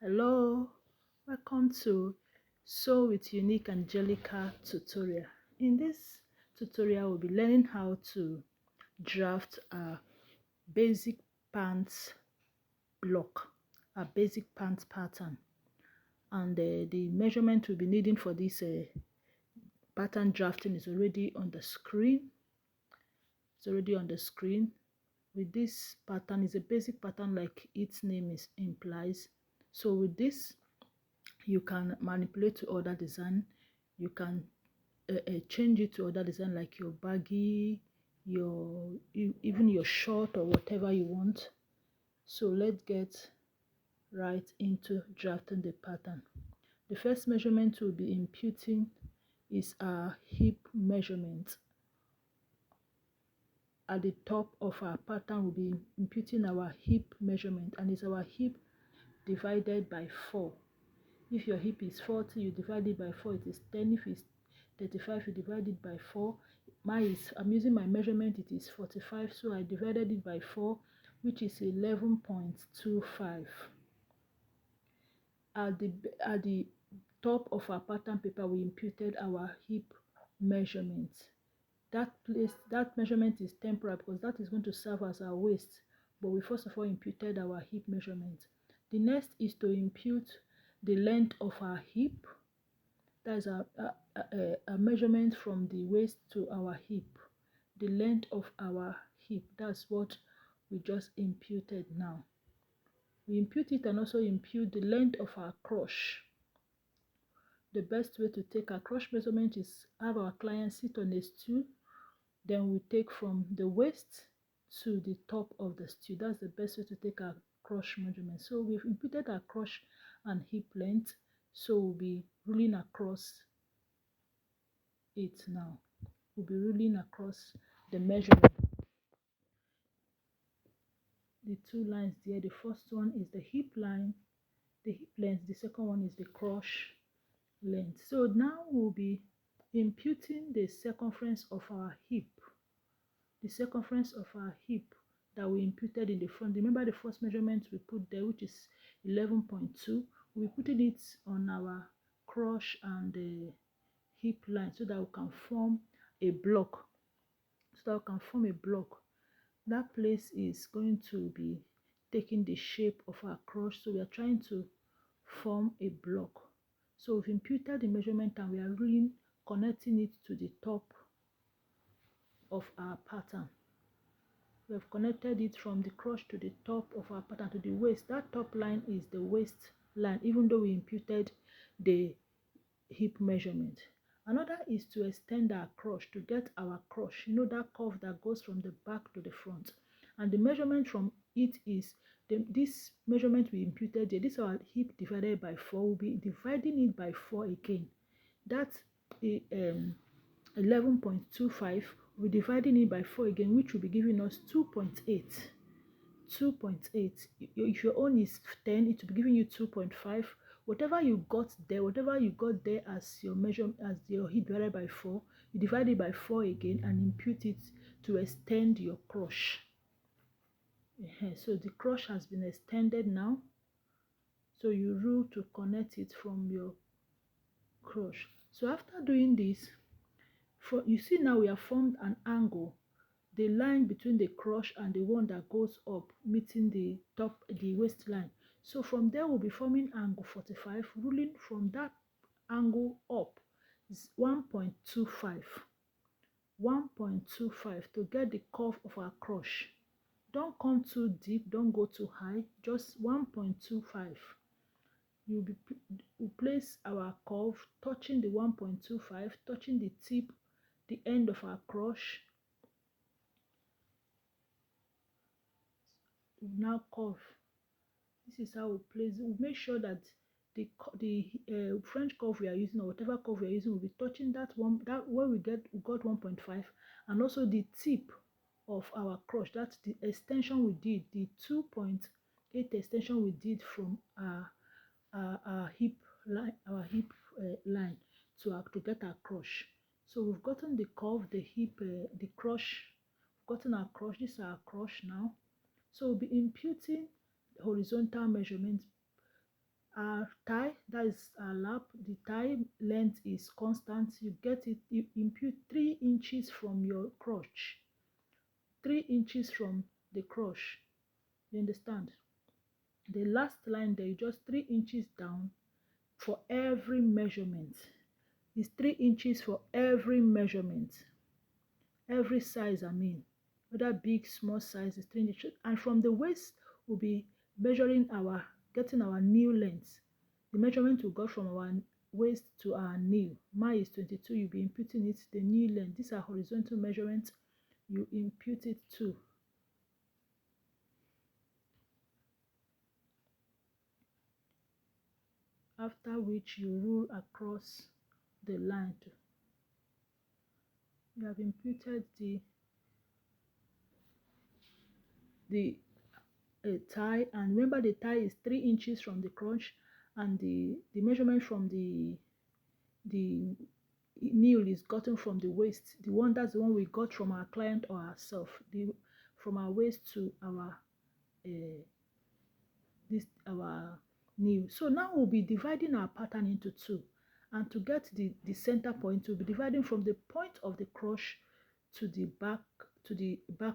Hello, welcome to Sew with Unique Angelica tutorial. In this tutorial, we'll be learning how to draft a basic pants block, a basic pants pattern. And the measurement we'll be needing for this pattern drafting is already on the screen. It's already on the screen. With this pattern, is a basic pattern like its name implies. So with this, you can manipulate to other design. You can change it to other design like your baggy, even your short or whatever you want. So let's get right into drafting the pattern. The first measurement we'll be imputing is our hip measurement. At the top of our pattern, we'll be imputing our hip measurement, and it's our hip divided by 4. If your hip is 40, you divide it by 4, it is 10. If it's 35, you divide it by 4. I'm using my measurement, it is 45, so I divided it by 4, which is 11.25. At the top of our pattern paper, we imputed our hip measurement. That measurement is temporary because that is going to serve as our waist, but we first of all imputed our hip measurement. The next is to impute the length of our hip. That is a measurement from the waist to our hip. The length of our hip, that's what we just imputed now. We impute it and also impute the length of our crush. The best way to take our crush measurement is have our client sit on a stool. Then we take from the waist to the top of the stool. That's the best way to take our crush measurement. So we've imputed our crush and hip length. So we'll be ruling across it now. We'll be ruling across the measurement. The two lines there. The first one is the hip line, the hip length. The second one is the crush length. So now we'll be imputing the circumference of our hip. The circumference of our hip that we imputed in the front. Remember the first measurement we put there, which is 11.2. We put it on our crush and the hip line so that we can form a block. That place is going to be taking the shape of our crush. So we are trying to form a block. So we've imputed the measurement and we are really connecting it to the top of our pattern. We have connected it from the crush to the top of our pattern to the waist. That top line is the waist line, even though we imputed the hip measurement. Another is to extend our crush to get our crush, that curve that goes from the back to the front. And the measurement from it is this measurement we imputed there. This is our hip divided by 4. We'll be dividing it by 4 again. That's 11.25. We're dividing it by 4 again, which will be giving us 2.8. 2.8. If your own is 10, it will be giving you 2.5. Whatever you got there as your measurement, as your hip divided by 4, you divide it by 4 again and impute it to extend your crush. So the crush has been extended now. So you rule to connect it from your crush. So after doing this, you see now we have formed an angle. The line between the crush and the one that goes up, meeting the waistline. So from there we'll be forming angle 45. Ruling from that angle up is 1.25. 1.25 to get the curve of our crush. Don't come too deep, don't go too high, just 1.25. We'll place our curve touching the 1.25, touching the tip, the end of our crush. Now curve. This is how we place it. We make sure that the French curve we are using, or whatever curve we are using, will be touching that one, that where we got 1.5, and also the tip of our crush. That's the extension we did, the 2.8 extension we did from our hip line to get our crush. So we've gotten the curve, the hip, the crush. We've gotten our crush. This is our crush now. So we'll be imputing horizontal measurements our tie, that is our lap, the tie length is constant. You get it, you impute 3 inches from your crotch, 3 inches from the crotch. You understand? The last line there, just 3 inches down for every measurement. It's 3 inches for every measurement, every size. I mean, whether big, small size is 3 inches. And from the waist, we'll be measuring getting our knee length. The measurement we got from our waist to our knee. Mine is 22. You'll be imputing it the knee length. These are horizontal measurements. You impute it to. After which you rule across the line. You have imputed the tie, and remember the tie is 3 inches from the crotch, and the measurement from the nail is gotten from the waist. That's the one we got from our client or ourselves. From our waist to our our nail. So now we'll be dividing our pattern into 2, and to get the center point, we'll be dividing from the point of the crotch to the back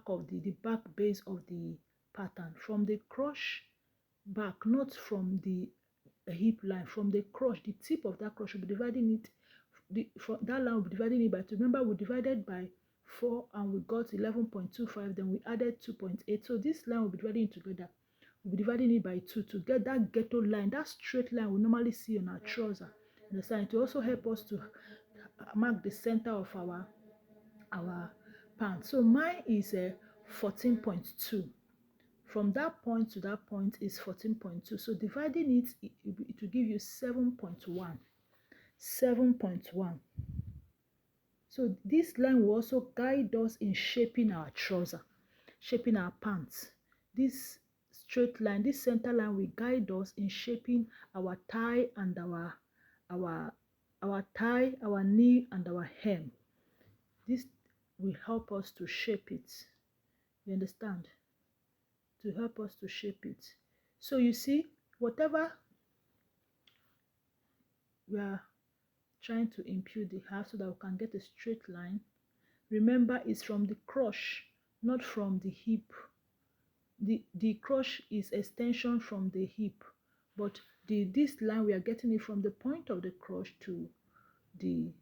of the back base of the pattern. From the crotch back, not from the hip line, from the crotch, the tip of that crotch, we'll be dividing it. From that line, we'll be dividing it by 2. Remember, we divided by 4 and we got 11.25. Then we added 2.8. So this line will be dividing it together. We'll be dividing it by 2 to get that ghetto line, that straight line we normally see on our trouser. Understand? To also help us to mark the center of our pants. So mine is 14.2. From that point to that point is 14.2. So dividing it will give you 7.1. 7.1. So this line will also guide us in shaping our trouser, shaping our pants. This straight line, this center line, will guide us in shaping our tie and our tie, our knee, and our hem. This will help us to shape it. You understand? To help us to shape it. So you see, whatever we are trying to impute the half so that we can get a straight line, remember, it's from the crotch, not from the hip. The crotch is extension from the hip, but this line, we are getting it from the point of the crotch to the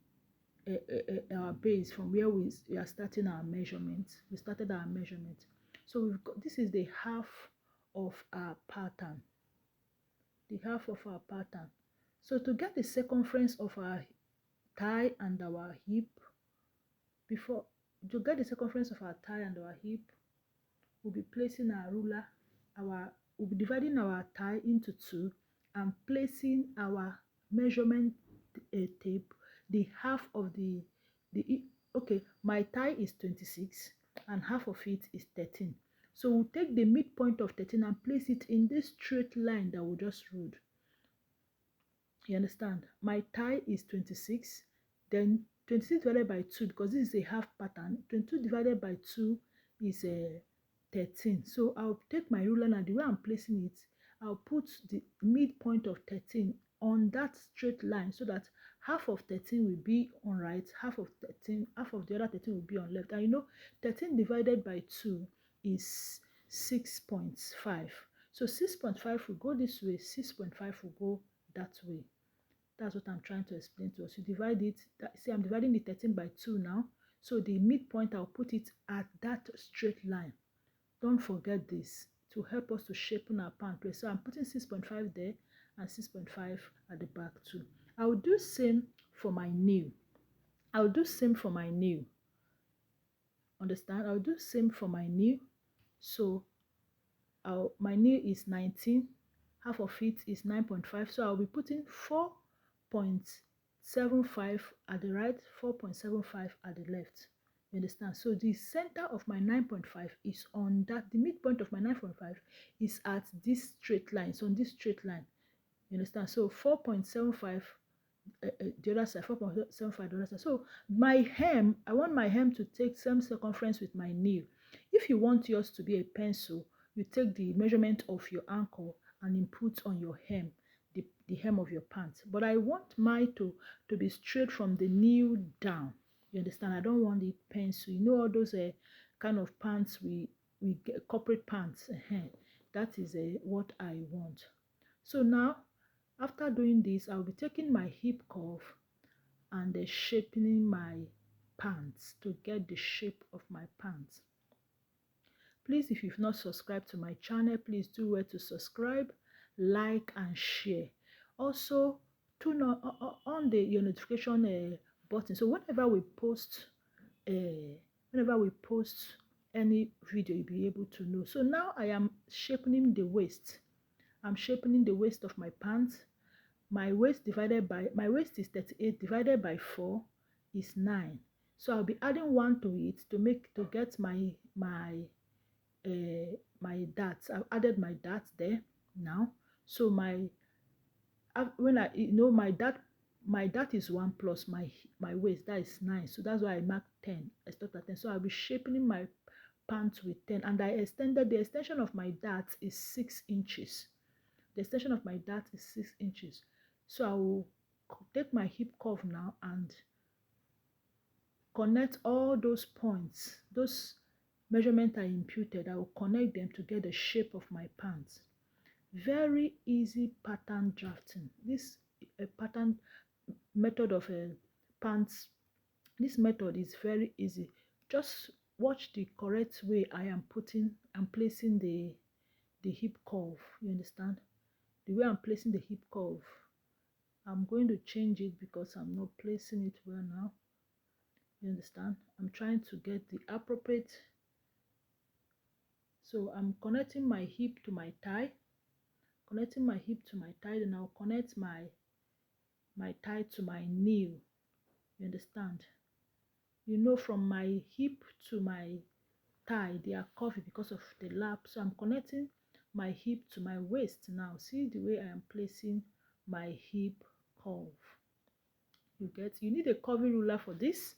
our base, from where we are starting our measurement. We started our measurement. So we've got, this is the half of our pattern. The half of our pattern. So to get the circumference of our tie and our hip, to get the circumference of our tie and our hip, we'll be placing our ruler, we'll be dividing our tie into 2 and placing our measurement tape, the half of okay, my tie is 26 and half of it is 13. So we'll take the midpoint of 13 and place it in this straight line that we just ruled. You understand? My tie is 26, then 26 divided by 2, because this is a half pattern. 22 divided by 2 is 13. So I'll take my ruler, and the way I'm placing it, I'll put the midpoint of 13 on that straight line, so that half of 13 will be on right, half of the other 13 will be on left. And you know, 13 divided by 2 is 6.5. So 6.5 will go this way, 6.5 will go that way. That's what I'm trying to explain to us. You divide it, see, I'm dividing the 13 by 2 now. So the midpoint, I'll put it at that straight line. Don't forget this to help us to shape our pant. So I'm putting 6.5 there and 6.5 at the back too. I'll do same for my knee. I'll do same for my knee. Understand? I'll do same for my knee. So my knee is 19. Half of it is 9.5. So I'll be putting 4.75 at the right, 4.75 at the left. You understand? So the center of my 9.5 is on that, the midpoint of my 9.5 is at this straight line. So on this straight line. You understand? So 4.75 the other side, 4.75 the other side. So my hem, I want my hem to take same circumference with my knee. If you want yours to be a pencil, you take the measurement of your ankle and input on your hem. the hem of your pants. But I want mine to be straight from the knee down. You understand? I don't want it pencil. You know all those kind of pants we get, corporate pants. That is what I want. So now, after doing this, I'll be taking my hip curve and shaping my pants to get the shape of my pants. Please, if you've not subscribed to my channel, please do well to subscribe, like and share. Also, turn on your notification button, so whenever we post any video, you'll be able to know. So now I am shaping the waist. I'm shaping the waist of my pants. My waist is 38 divided by 4 is 9. So I'll be adding 1 to it to get my darts. I've added my darts there now. So my dart is 1 plus my waist, that is 9. So that's why I marked 10. I stopped at 10. So I'll be shaping my pants with 10, and the extension of my dart is 6 inches. The extension of my dart is 6 inches. So I will take my hip curve now and connect all those points, those measurements I imputed. I will connect them to get the shape of my pants. Very easy pattern drafting. This pattern method of pants, this method is very easy. Just watch the correct way I am placing the hip curve. You understand? The way I'm placing the hip curve, I'm going to change it because I'm not placing it well now. You understand? I'm trying to get the appropriate. So I'm connecting my hip to my thigh. Connecting my hip to my thigh, then I'll connect my thigh to my knee. You understand? You know, from my hip to my thigh, they are curvy because of the lap. So I'm connecting my hip to my waist now. See the way I am placing my hip curve. You need a curvy ruler for this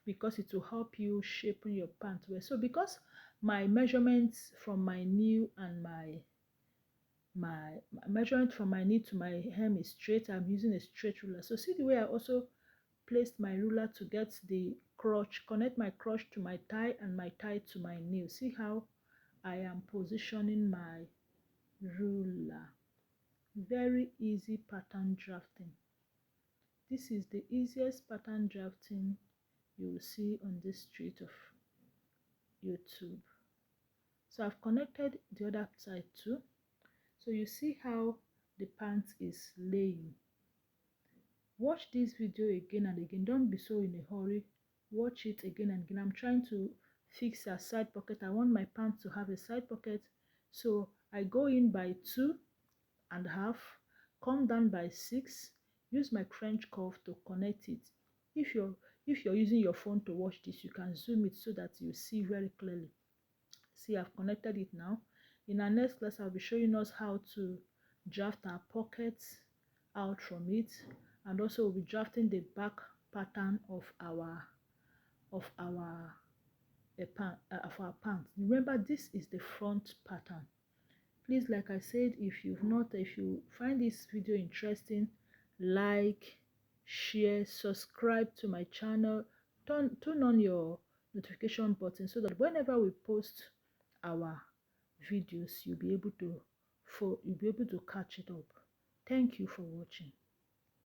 because it will help you shape your pants well. So because my measurements from my knee and my measurement from my knee to my hem is straight, I'm using a straight ruler. So see the way I also placed my ruler to get the crotch, connect my crotch to my thigh and my thigh to my knee. See how I am positioning my ruler. Very easy pattern drafting. This is the easiest pattern drafting you will see on this street of YouTube. So I've connected the other side too. So you see how the pants is laying. Watch this video again and again. Don't be so in a hurry. Watch it again and again. I'm trying to fix a side pocket. I want my pants to have a side pocket. So I go in by 2.5, come down by 6, use my French curve to connect it. If you're using your phone to watch this, you can zoom it so that you see very clearly. See, I've connected it now. In our next class, I'll be showing us how to draft our pockets out from it, and also we'll be drafting the back pattern of our pants. Remember, this is the front pattern. Please, like I said, if you find this video interesting, like, share, subscribe to my channel, turn on your notification button so that whenever we post our videos, you'll be able to catch it up. Thank you for watching.